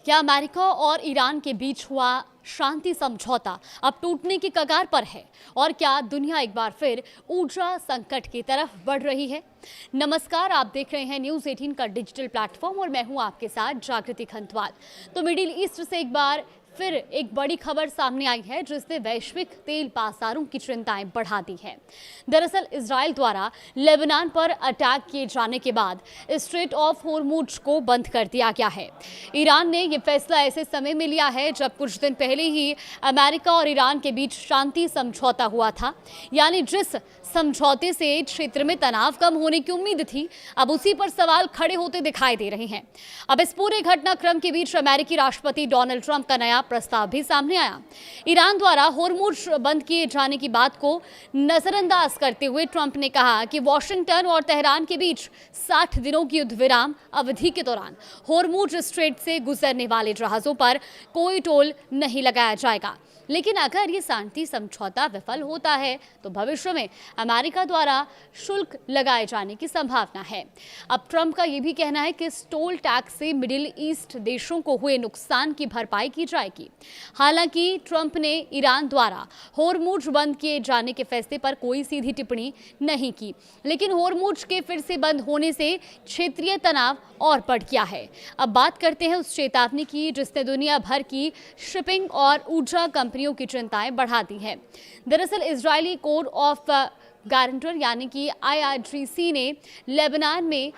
क्या अमेरिका और ईरान के बीच हुआ शांति समझौता अब टूटने की कगार पर है और क्या दुनिया एक बार फिर ऊर्जा संकट की तरफ बढ़ रही है? नमस्कार, आप देख रहे हैं न्यूज़ 18 का डिजिटल प्लेटफॉर्म और मैं हूं आपके साथ जागृति खंतवाल। तो मिडिल ईस्ट से एक बार फिर एक बड़ी खबर सामने आई है जिसने वैश्विक तेल बाजारों की चिंताएं बढ़ा दी है। दरअसल इजराइल द्वारा लेबनान पर अटैक किए जाने के बाद स्ट्रेट ऑफ होर्मुज को बंद कर दिया गया है। ईरान ने यह फैसला ऐसे समय में लिया है जब कुछ दिन पहले ही अमेरिका और ईरान के बीच शांति समझौता हुआ था, यानी जिस समझौते से क्षेत्र में तनाव कम होने की उम्मीद थी, अब उसी पर सवाल खड़े होते दिखाई दे रहे हैं। अब इस पूरे घटनाक्रम के बीच अमेरिकी राष्ट्रपति डोनाल्ड ट्रंप का नया प्रस्ताव भी सामने आया। ईरान द्वारा होर्मुज बंद किए जाने की बात को नजरअंदाज करते हुए ट्रंप ने कहा कि वॉशिंगटन और तेहरान के बीच 60 दिनों की युद्ध विराम अवधि के दौरान होर्मुज स्ट्रेट से गुजरने वाले जहाजों पर कोई टोल नहीं लगाया जाएगा। लेकिन अगर ये शांति समझौता विफल होता है तो भविष्य में अमेरिका द्वारा शुल्क लगाए जाने की संभावना है। अब ट्रंप का ये भी कहना है कि इस टोल टैक्स से मिडिल ईस्ट देशों को हुए नुकसान की भरपाई की जाएगी। हालांकि ट्रंप ने ईरान द्वारा होर्मुज बंद किए जाने के फैसले पर कोई सीधी टिप्पणी नहीं की, लेकिन होर्मुज के फिर से बंद होने से क्षेत्रीय तनाव और बढ़ गया है। अब बात करते हैं उस चेतावनी की जिसने दुनिया भर की शिपिंग और ऊर्जा कंपनियों की चिंताएं बढ़ा दी है। दरअसल इजरायली कोड ऑफ गारंटर यानी कि IRGC ने लेबनान में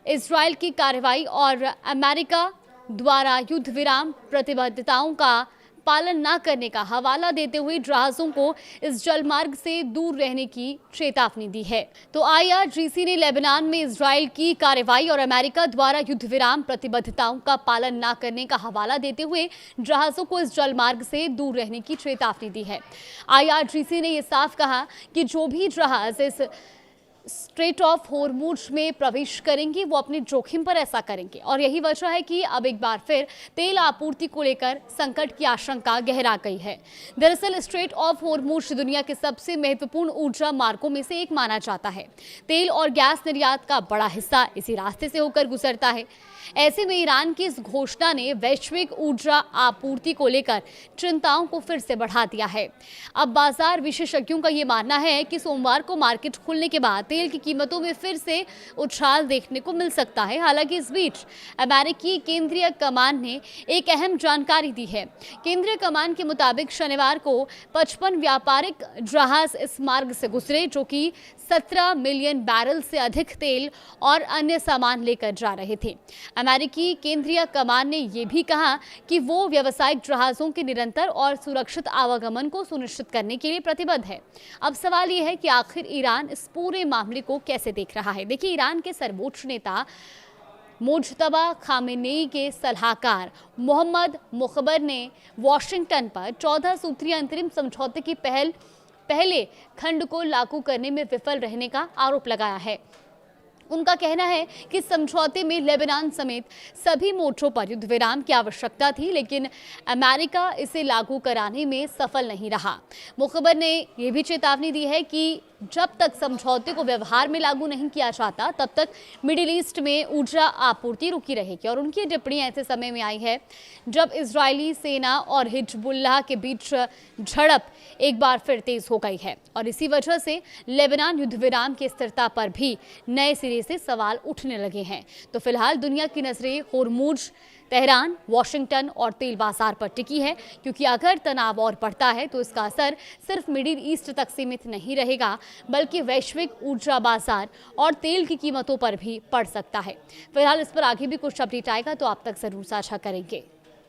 इजरायल की कार्रवाई और अमेरिका द्वारा युद्ध विराम प्रतिबद्धताओं का पालन न करने का हवाला देते हुए जहाजों को इस जलमार्ग से दूर रहने की चेतावनी दी है। तो IRGC ने लेबनान में इजरायल की कार्रवाई और अमेरिका द्वारा युद्ध विराम प्रतिबद्धताओं का पालन न करने का हवाला देते हुए जहाजों को इस जलमार्ग से दूर रहने की चेतावनी दी है। IRGC ने यह साफ कहा कि जो भी जहाज इस स्ट्रेट ऑफ होर्मुज में प्रवेश करेंगे वो अपने जोखिम पर ऐसा करेंगे और यही वजह है कि अब एक बार फिर तेल आपूर्ति को लेकर संकट की आशंका गहरा गई है। दरअसल स्ट्रेट ऑफ होर्मुज दुनिया के सबसे महत्वपूर्ण ऊर्जा मार्गों में से एक माना जाता है। तेल और गैस निर्यात का बड़ा हिस्सा इसी रास्ते से होकर गुजरता है। ऐसे में ईरान की इस घोषणा ने वैश्विक ऊर्जा आपूर्ति को लेकर चिंताओं को फिर से बढ़ा दिया है। अब बाजार विशेषज्ञों का ये मानना है कि सोमवार को मार्केट खुलने के बाद तेल की कीमतों में फिर से उछाल देखने को मिल सकता है। हालांकि इस बीच अमेरिकी केंद्रीय कमान ने एक अहम जानकारी दी है। केंद्रीय कमान के मुताबिक शनिवार को 55 व्यापारिक जहाज इस मार्ग से गुजरे जो कि 17 मिलियन बैरल से अधिक तेल और अन्य सामान लेकर जा रहे थे। अमेरिकी केंद्रीय कमान ने यह भी कहा कि वो व्यावसायिक जहाजों के निरंतर और सुरक्षित आवागमन को सुनिश्चित करने के लिए प्रतिबद्ध है। अब सवाल ये है कि आखिर ईरान इस पूरे मामले को कैसे देख रहा है। देखिए, ईरान के सर्वोच्च नेता मुज्तबा खामेनेई के सलाहकार मोहम्मद मुखबर ने वॉशिंगटन पर 14 सूत्रीय अंतरिम समझौते की पहले खंड को लागू करने में विफल रहने का आरोप लगाया है। उनका कहना है कि समझौते में लेबनान समेत सभी मोर्चों पर युद्ध विराम की आवश्यकता थी, लेकिन अमेरिका इसे लागू कराने में सफल नहीं रहा। मुखबर ने यह भी चेतावनी दी है कि जब तक समझौते को व्यवहार में लागू नहीं किया जाता तब तक मिडिल ईस्ट में ऊर्जा आपूर्ति रुकी रहेगी। और उनकी टिप्पणी ऐसे समय में आई है जब इजरायली सेना और हिजबुल्लाह के बीच झड़प एक बार फिर तेज हो गई है और इसी वजह से लेबनान युद्ध विराम की स्थिरता पर भी नए सिरे से सवाल उठने लगे हैं। तो फिलहाल दुनिया की नजरें होर्मुज, तेहरान, वॉशिंगटन और तेल बाजार पर टिकी है, क्योंकि अगर तनाव और बढ़ता है तो इसका असर सिर्फ मिडिल ईस्ट तक सीमित नहीं रहेगा बल्कि वैश्विक ऊर्जा बाजार और तेल की कीमतों पर भी पड़ सकता है। फिलहाल इस पर आगे भी कुछ अपडेट आएगा तो आप तक जरूर साझा करेंगे।